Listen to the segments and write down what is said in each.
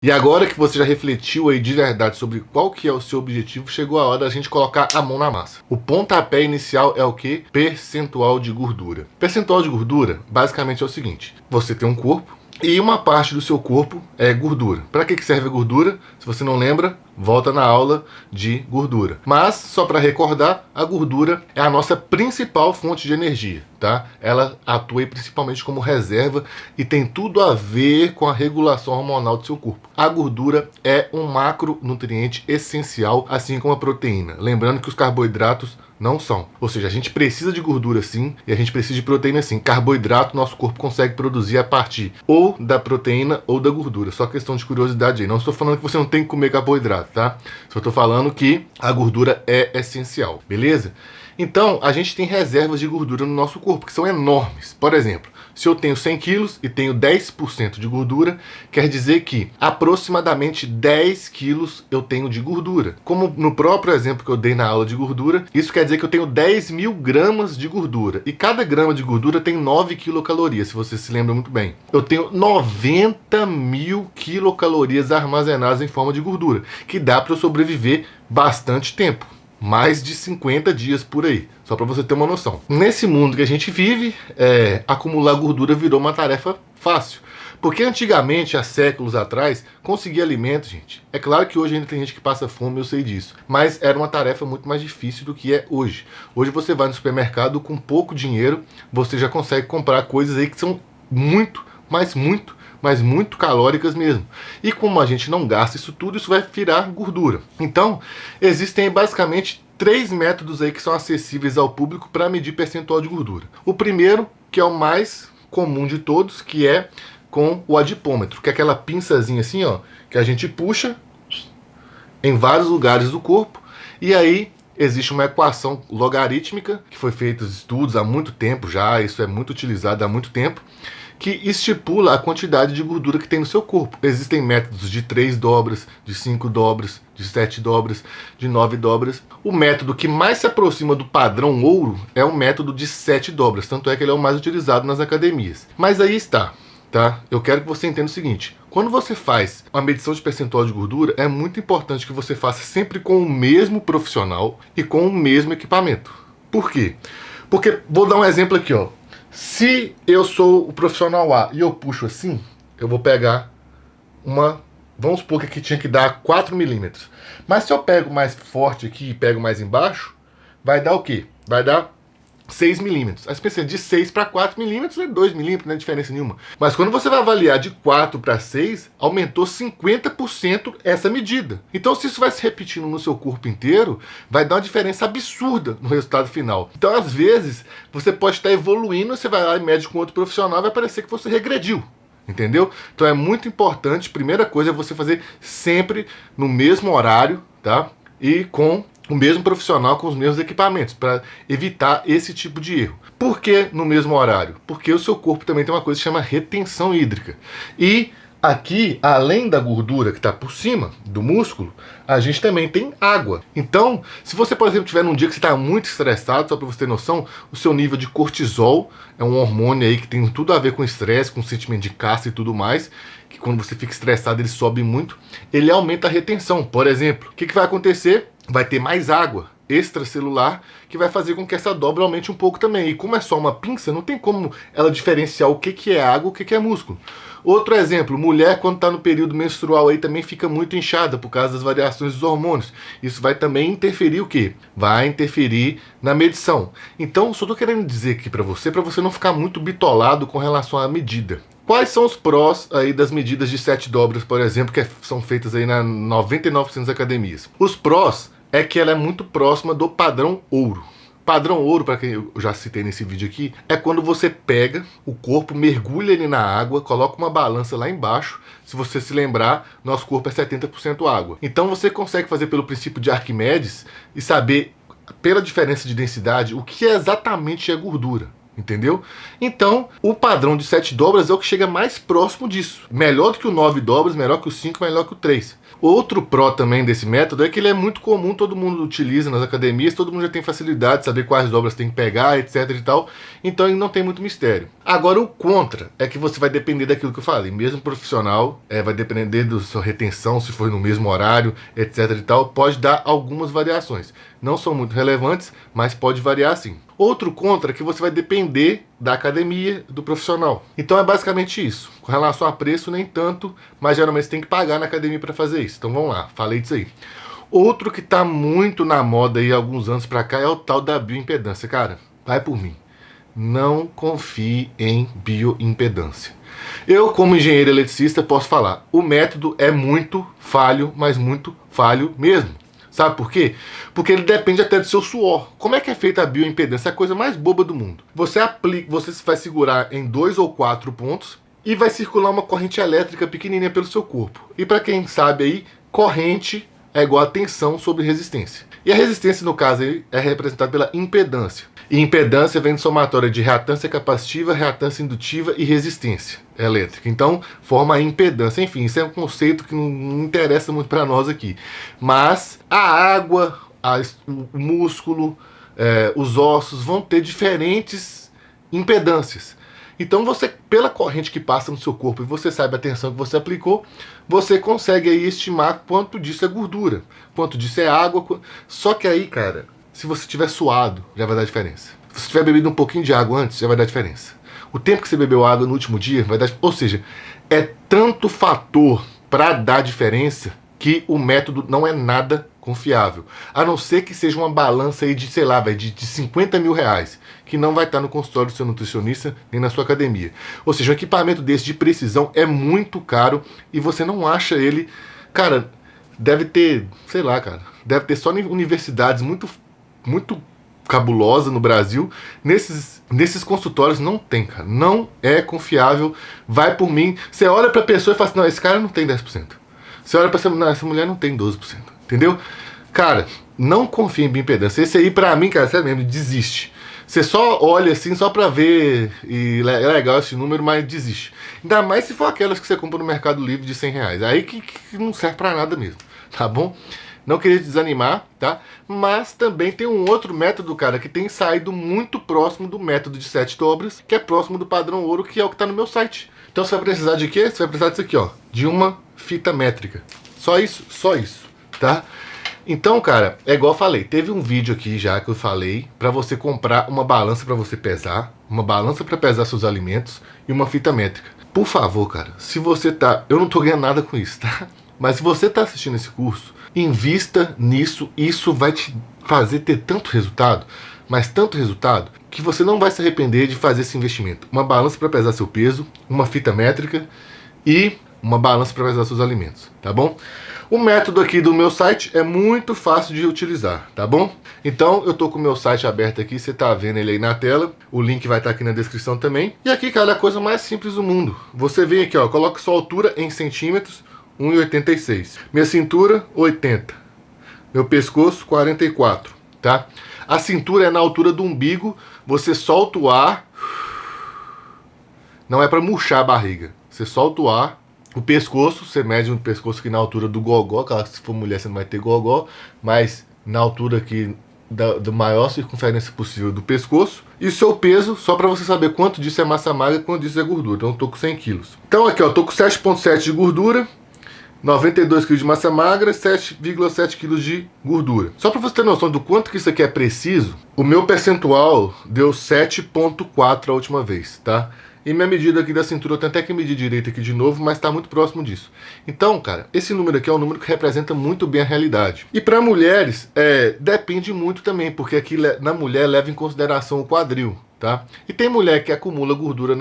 E agora que você já refletiu aí de verdade sobre qual que é o seu objetivo, chegou a hora da gente colocar a mão na massa. O pontapé inicial é o quê? Percentual de gordura. Percentual de gordura, basicamente é o seguinte: você tem um corpo e uma parte do seu corpo é gordura. Para que serve a gordura? Se você não lembra, volta na aula de gordura. Mas, só para recordar, a gordura é a nossa principal fonte de energia, tá? Ela atua principalmente como reserva e tem tudo a ver com a regulação hormonal do seu corpo. A gordura é um macronutriente essencial, assim como a proteína. Lembrando que os carboidratos não são. Ou seja, a gente precisa de gordura sim e a gente precisa de proteína sim. Carboidrato nosso corpo consegue produzir a partir ou da proteína ou da gordura. Só questão de curiosidade aí. Não estou falando que você não tem que comer carboidrato, tá? Só estou falando que a gordura é essencial, beleza? Então, a gente tem reservas de gordura no nosso corpo, que são enormes. Por exemplo, se eu tenho 100 quilos e tenho 10% de gordura, quer dizer que aproximadamente 10 quilos eu tenho de gordura. Como no próprio exemplo que eu dei na aula de gordura, isso quer dizer que eu tenho 10 mil gramas de gordura. E cada grama de gordura tem 9 quilocalorias, se você se lembra muito bem. Eu tenho 90 mil quilocalorias armazenadas em forma de gordura, que dá para eu sobreviver bastante tempo. Mais de 50 dias por aí, só para você ter uma noção. Nesse mundo que a gente vive, acumular gordura virou uma tarefa fácil. Porque antigamente, há séculos atrás, conseguir alimento, gente, é claro que hoje ainda tem gente que passa fome, eu sei disso, mas era uma tarefa muito mais difícil do que é hoje. Hoje você vai no supermercado com pouco dinheiro, você já consegue comprar coisas aí que são muito, mas muito calóricas mesmo. E como a gente não gasta isso tudo, isso vai virar gordura. Então, existem basicamente 3 métodos aí que são acessíveis ao público para medir percentual de gordura. O primeiro, que é o mais comum de todos, que é com o adipômetro, que é aquela pinçazinha assim, ó, que a gente puxa em vários lugares do corpo, e aí existe uma equação logarítmica, que foi feita estudos há muito tempo já, isso é muito utilizado há muito tempo, que estipula a quantidade de gordura que tem no seu corpo. Existem métodos de 3 dobras, de 5 dobras, de 7 dobras, de 9 dobras. O método que mais se aproxima do padrão ouro é o método de 7 dobras, tanto é que ele é o mais utilizado nas academias. Mas aí está, tá? Eu quero que você entenda o seguinte: quando você faz uma medição de percentual de gordura, é muito importante que você faça sempre com o mesmo profissional e com o mesmo equipamento. Por quê? Porque, vou dar um exemplo aqui, ó. Se eu sou o profissional A e eu puxo assim, eu vou pegar uma... Vamos supor que aqui tinha que dar 4 milímetros. Mas se eu pego mais forte aqui e pego mais embaixo, vai dar o quê? Vai dar 6 milímetros. Aí você pensa, de 6 para 4 milímetros é 2 milímetros, não é diferença nenhuma. Mas quando você vai avaliar de 4 para 6, aumentou 50% essa medida. Então, se isso vai se repetindo no seu corpo inteiro, vai dar uma diferença absurda no resultado final. Então, às vezes, você pode estar evoluindo, você vai lá e mede com outro profissional, vai parecer que você regrediu. Entendeu? Então é muito importante, primeira coisa é você fazer sempre no mesmo horário, tá? E com o mesmo profissional, com os mesmos equipamentos, para evitar esse tipo de erro. Por que no mesmo horário? Porque o seu corpo também tem uma coisa que chama retenção hídrica. E aqui, além da gordura que está por cima do músculo, a gente também tem água. Então, se você, por exemplo, tiver num dia que você está muito estressado, só para você ter noção, o seu nível de cortisol é um hormônio aí que tem tudo a ver com estresse, com sentimento de caça e tudo mais, que quando você fica estressado ele sobe muito, ele aumenta a retenção. Por exemplo, o que vai acontecer? Vai ter mais água extracelular que vai fazer com que essa dobra aumente um pouco também. E como é só uma pinça, não tem como ela diferenciar o que é água e o que é músculo. Outro exemplo, mulher quando está no período menstrual aí também fica muito inchada por causa das variações dos hormônios. Isso vai também interferir o quê? Vai interferir na medição. Então, só estou querendo dizer aqui para você não ficar muito bitolado com relação à medida. Quais são os prós aí das medidas de 7 dobras, por exemplo, que são feitas aí na 99% das academias? Os prós é que ela é muito próxima do padrão ouro. Padrão ouro, para quem eu já citei nesse vídeo aqui, é quando você pega o corpo, mergulha ele na água, coloca uma balança lá embaixo. Se você se lembrar, nosso corpo é 70% água. Então você consegue fazer pelo princípio de Arquimedes e saber, pela diferença de densidade, o que exatamente é gordura. entendeu? Então, o padrão de 7 dobras é o que chega mais próximo disso. Melhor do que o 9 dobras, melhor que o 5, melhor que o 3. Outro pró também desse método é que ele é muito comum, todo mundo utiliza nas academias, todo mundo já tem facilidade de saber quais dobras tem que pegar, etc e tal, então ele não tem muito mistério. Agora o contra é que você vai depender daquilo que eu falei, mesmo profissional, vai depender da sua retenção, se for no mesmo horário, etc e tal, pode dar algumas variações. Não são muito relevantes, mas pode variar sim. Outro contra é que você vai depender da academia, do profissional. Então é basicamente isso. Com relação a preço, nem tanto, mas geralmente você tem que pagar na academia para fazer isso. Então vamos lá, falei disso aí. Outro que está muito na moda aí há alguns anos para cá é o tal da bioimpedância. Cara, vai por mim. Não confie em bioimpedância. Eu, como engenheiro eletricista, posso falar, o método é muito falho, mas muito falho mesmo. Sabe por quê? Porque ele depende até do seu suor. Como é que é feita a bioimpedância? É a coisa mais boba do mundo. Você vai segurar em 2 ou 4 pontos e vai circular uma corrente elétrica pequenininha pelo seu corpo. E para quem sabe aí, corrente é igual a tensão sobre resistência. E a resistência, no caso aí, é representada pela impedância. E impedância vem de somatória de reatância capacitiva, reatância indutiva e resistência elétrica. Então, forma a impedância. Enfim, isso é um conceito que não interessa muito para nós aqui. Mas a água, o músculo, os ossos vão ter diferentes impedâncias. Então você, pela corrente que passa no seu corpo e você sabe a tensão que você aplicou, você consegue aí estimar quanto disso é gordura, quanto disso é água. Só que aí, cara, se você tiver suado, já vai dar diferença. Se você tiver bebido um pouquinho de água antes, já vai dar diferença. O tempo que você bebeu água no último dia vai dar... Ou seja, é tanto fator para dar diferença que o método não é nada confiável. A não ser que seja uma balança aí de, sei lá, de 50 mil reais, que não vai estar no consultório do seu nutricionista nem na sua academia. Ou seja, um equipamento desse de precisão é muito caro e você não acha ele... Cara, deve ter, sei lá, cara, deve ter só universidades muito cabulosa no Brasil. Nesses consultórios não tem, cara. Não é confiável. Vai por mim. Você olha pra pessoa e fala assim, não, esse cara não tem 10%. Você olha pra essa mulher não tem 12%. Entendeu? Cara, não confia em bioimpedância. Esse aí, pra mim, cara, sério mesmo, desiste. Você só olha assim, só pra ver, e é legal esse número, mas desiste. Ainda mais se for aquelas que você compra no Mercado Livre de 100 reais. Aí que não serve pra nada mesmo, tá bom? Não queria desanimar, tá? Mas também tem um outro método, cara, que tem saído muito próximo do método de 7 dobras, que é próximo do padrão ouro, que é o que tá no meu site. Então você vai precisar de quê? Você vai precisar disso aqui, ó, de uma fita métrica. Só isso, tá? Então, cara, é igual eu falei, teve um vídeo aqui já que eu falei pra você comprar uma balança pra você pesar, uma balança pra pesar seus alimentos e uma fita métrica. Por favor, cara, se você tá... Eu não tô ganhando nada com isso, tá? Mas se você tá assistindo esse curso, invista nisso, isso vai te fazer ter tanto resultado, mas tanto resultado, que você não vai se arrepender de fazer esse investimento. Uma balança para pesar seu peso, uma fita métrica e uma balança para pesar seus alimentos, tá bom? O método aqui do meu site é muito fácil de utilizar, tá bom? Então eu tô com o meu site aberto aqui, você tá vendo ele aí na tela, o link vai estar aqui na descrição também. E aqui, cara, é a coisa mais simples do mundo. Você vem aqui, ó, coloca sua altura em centímetros, 1,86. Minha cintura, 80. Meu pescoço, 44, tá? A cintura é na altura do umbigo, você solta o ar, não é para murchar a barriga, você solta o ar. O pescoço, você mede o pescoço aqui na altura do gogó, claro que se for mulher você não vai ter gogó, mas na altura aqui da maior circunferência possível do pescoço. E o seu peso, só para você saber quanto disso é massa magra e quanto disso é gordura. Então eu tô com 100 quilos. Então aqui, ó, tô com 7,7 de gordura, 92 kg de massa magra, 7,7 kg de gordura. Só para você ter noção do quanto que isso aqui é preciso, o meu percentual deu 7,4 a última vez, tá? E minha medida aqui da cintura, eu tenho até que medir direito aqui de novo, mas está muito próximo disso. Então, cara, esse número aqui é um número que representa muito bem a realidade. E para mulheres, depende muito também, porque aqui na mulher leva em consideração o quadril, tá? E tem mulher que acumula gordura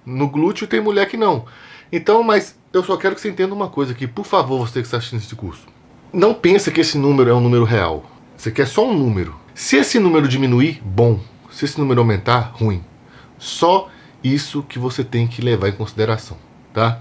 no glúteo e tem mulher que não. Então, mas eu só quero que você entenda uma coisa aqui, por favor, você que está assistindo esse curso. Não pensa que esse número é um número real. Você quer só um número. Se esse número diminuir, bom. Se esse número aumentar, ruim. Só isso que você tem que levar em consideração, tá?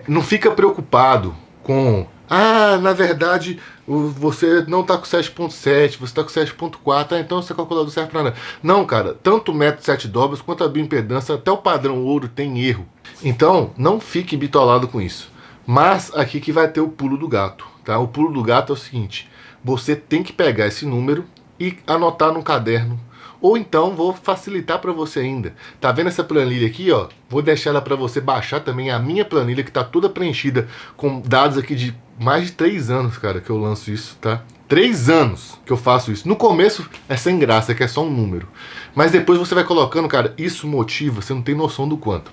Não fica preocupado com Ah, na verdade, você não está com 7.7, você está com 7.4, então essa calculadora serve para nada. Não, cara, tanto o método 7 dobras quanto a bioimpedância, até o padrão ouro tem erro. Então, não fique bitolado com isso. Mas aqui que vai ter o pulo do gato, tá? O pulo do gato é o seguinte, você tem que pegar esse número e anotar num caderno. Ou então vou facilitar para você ainda. Tá vendo essa planilha aqui, ó? Vou deixar ela para você baixar também a minha planilha que tá toda preenchida com dados aqui de mais de 3 anos, cara, que eu lanço isso, tá? 3 anos que eu faço isso. No começo é sem graça, que é só um número. Mas depois você vai colocando, cara, isso motiva, você não tem noção do quanto.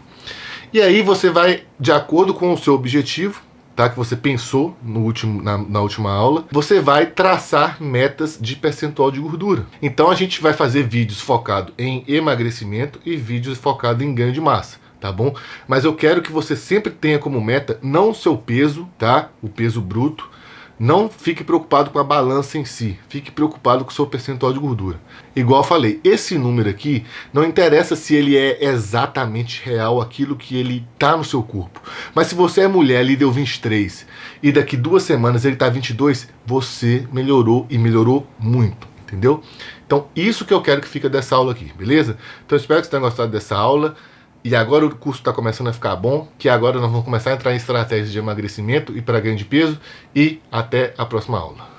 E aí você vai, de acordo com o seu objetivo, tá, que você pensou na última aula, você vai traçar metas de percentual de gordura. Então a gente vai fazer vídeos focados em emagrecimento e vídeos focados em ganho de massa, tá bom? Mas eu quero que você sempre tenha como meta não o seu peso, tá? O peso bruto. Não fique preocupado com a balança em si, fique preocupado com o seu percentual de gordura. Igual eu falei, esse número aqui não interessa se ele é exatamente real aquilo que ele tá no seu corpo. Mas se você é mulher, ele deu 23 e daqui 2 semanas ele tá 22, você melhorou e melhorou muito, entendeu? Então isso que eu quero que fique dessa aula aqui, beleza? Então eu espero que você tenha gostado dessa aula. E agora o curso está começando a ficar bom, que agora nós vamos começar a entrar em estratégias de emagrecimento e para ganho de peso. E até a próxima aula.